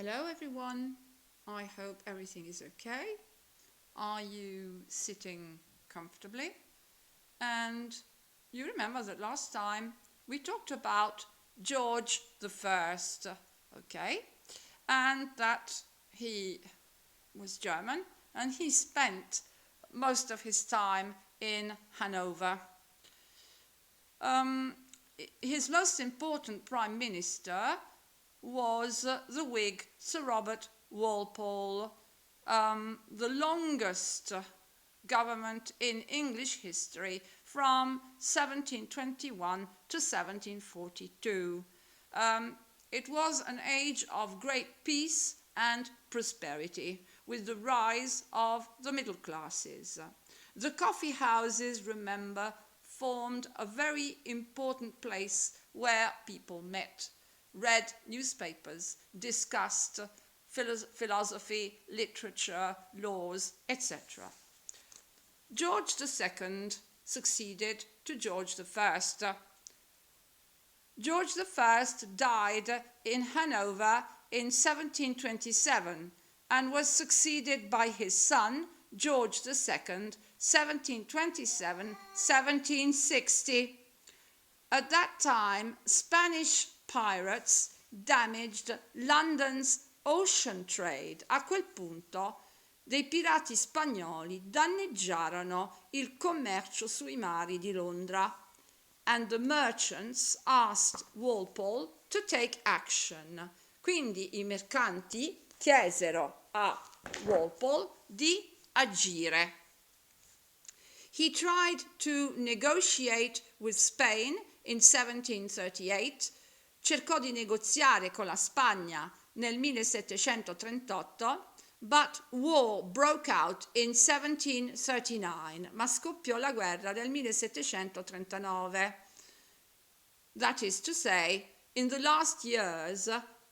Hello everyone, I hope everything is okay. Are you sitting comfortably? And you remember that last time we talked about George the First, okay? And that he was German and he spent most of his time in Hanover. His most important prime minister was the Whig Sir Robert Walpole, the longest government in English history from 1721 to 1742. It was an age of great peace and prosperity, with the rise of the middle classes. The coffee houses, remember, formed a very important place where people met, read newspapers, discussed philosophy, literature, laws, etc. George II succeeded to George I. George I died in Hanover in 1727 and was succeeded by his son, George II, 1727-1760. At that time, Spanish pirates damaged London's ocean trade. A quel punto dei pirati spagnoli danneggiarono il commercio sui mari di Londra, and the merchants asked Walpole to take action. Quindi i mercanti chiesero a Walpole di agire. He tried to negotiate with Spain in 1738, cercò di negoziare con la Spagna nel 1738, but war broke out in 1739, ma scoppiò la guerra del 1739. That is to say, in the last years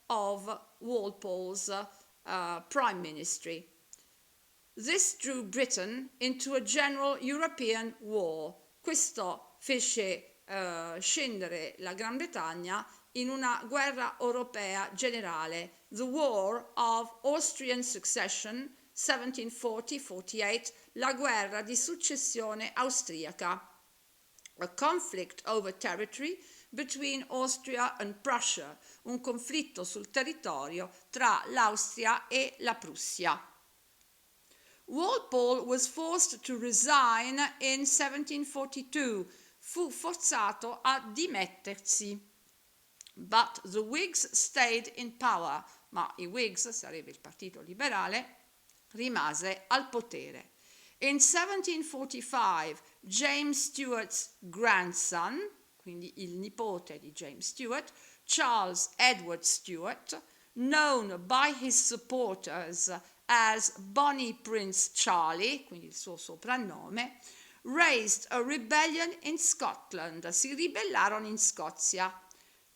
of Walpole's prime ministry. This drew Britain into a general European war. Questo fece scendere la Gran Bretagna in una guerra europea generale, the War of Austrian Succession 1740-48, la guerra di successione austriaca, a conflict over territory between Austria and Prussia, un conflitto sul territorio tra l'Austria e la Prussia. Walpole was forced to resign in 1742, fu forzato a dimettersi. But the Whigs stayed in power, ma i Whigs, sarebbe il partito liberale, rimase al potere. In 1745 James Stuart's grandson, quindi il nipote di James Stuart, Charles Edward Stuart, known by his supporters as Bonnie Prince Charlie, quindi il suo soprannome, raised a rebellion in Scotland, si ribellarono in Scozia,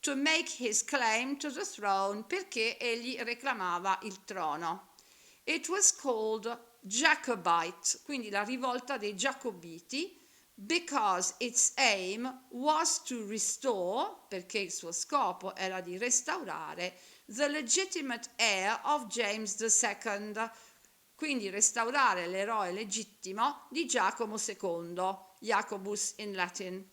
to make his claim to the throne, perché egli reclamava il trono. It was called Jacobite, quindi la rivolta dei Giacobiti, because its aim was to restore, perché il suo scopo era di restaurare, the legitimate heir of James II, quindi restaurare l'eroe legittimo di Giacomo II, Jacobus in Latin.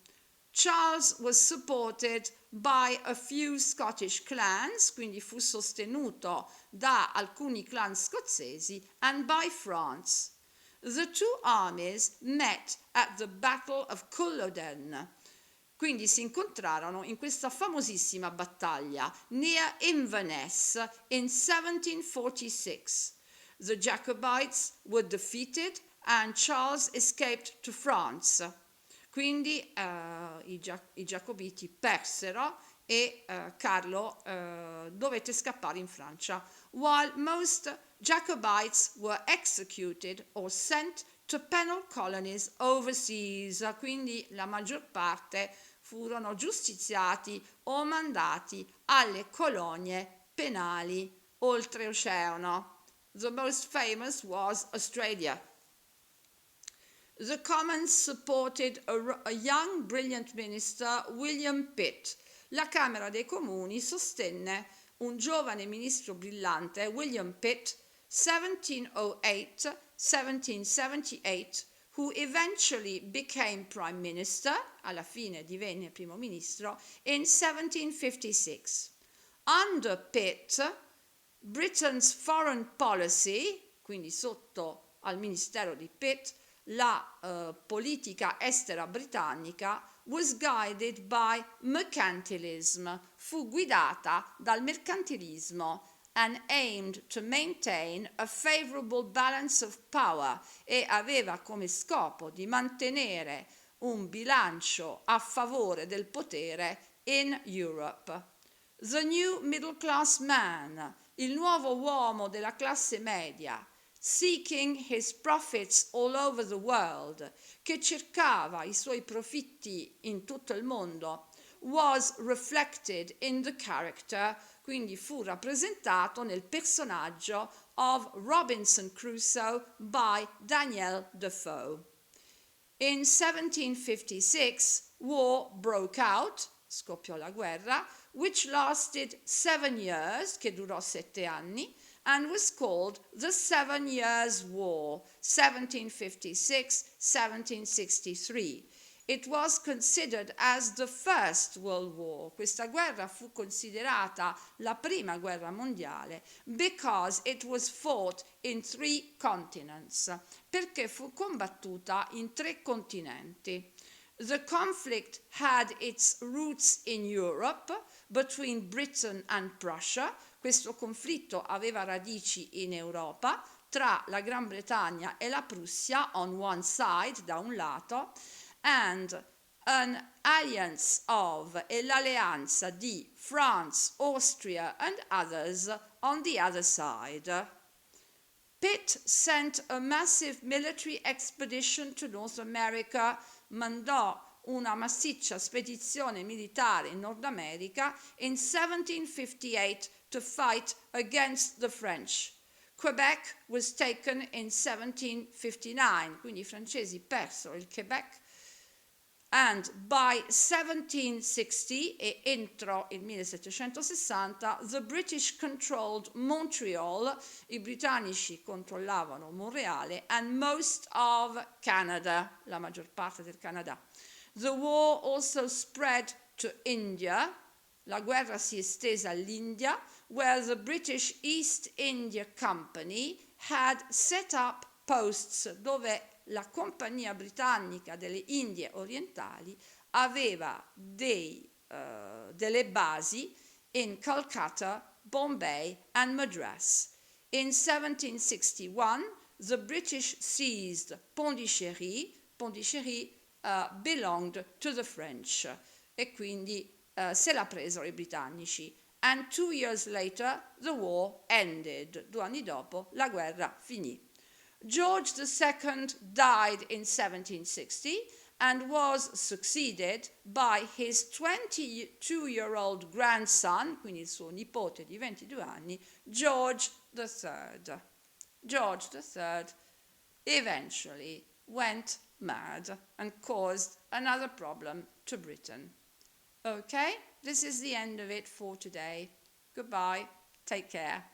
Charles was supported by a few Scottish clans, quindi fu sostenuto da alcuni clan scozzesi, and by France. The two armies met at the Battle of Culloden, quindi si incontrarono in questa famosissima battaglia near Inverness in 1746. The Jacobites were defeated and Charles escaped to France. Quindi i Giacobiti persero e Carlo dovette scappare in Francia, while most Jacobites were executed or sent to penal colonies overseas, quindi la maggior parte furono giustiziati o mandati alle colonie penali oltreoceano. The most famous was Australia. The Commons supported a young, brilliant minister, William Pitt. La Camera dei Comuni sostenne un giovane ministro brillante, William Pitt, 1708-1778, who eventually became prime minister, alla fine divenne primo ministro, in 1756. Under Pitt, Britain's foreign policy, quindi sotto al ministero di Pitt, la politica estera britannica was guided by mercantilism, fu guidata dal mercantilismo and aimed to maintain a favorable balance of power, e aveva come scopo di mantenere un bilancio a favore del potere in Europe. The new middle class man, il nuovo uomo della classe media, seeking his profits all over the world, che cercava i suoi profitti in tutto il mondo, was reflected in the character, quindi fu rappresentato nel personaggio of Robinson Crusoe by Daniel Defoe. In 1756, war broke out, scoppiò la guerra, which lasted 7 years, che durò 7 anni, and was called the 7 Years' War, 1756-1763. It was considered as the First World War. Questa guerra fu considerata la prima guerra mondiale because it was fought in 3 continents, perché fu combattuta in 3 continenti. The conflict had its roots in Europe between Britain and Prussia. Questo conflitto aveva radici in Europa tra la Gran Bretagna e la Prussia on one side, da un lato, and an alliance of, e l'alleanza di France, Austria and others on the other side. Pitt sent a massive military expedition to North America, mandò una massiccia spedizione militare in Nord America in 1758 to fight against the French. Quebec was taken in 1759, quindi i francesi persero il Quebec, and by 1760 e entro il 1760 the British controlled Montreal, i britannici controllavano Monreale, and most of Canada, la maggior parte del Canada. The war also spread to India, la guerra si estese all'India, where the British East India Company had set up posts, dove la compagnia britannica delle Indie orientali aveva delle basi in Calcutta, Bombay and Madras. In 1761 the British seized Pondichéry. Pondichéry belonged to the French, e quindi se la presero i britannici. And 2 years later the war ended. 2 anni dopo la guerra finì. George II died in 1760 and was succeeded by his 22-year-old grandson, quindi il suo nipote di 22 anni, George III. George III eventually went mad and caused another problem to Britain. Okay, this is the end of it for today. Goodbye, take care.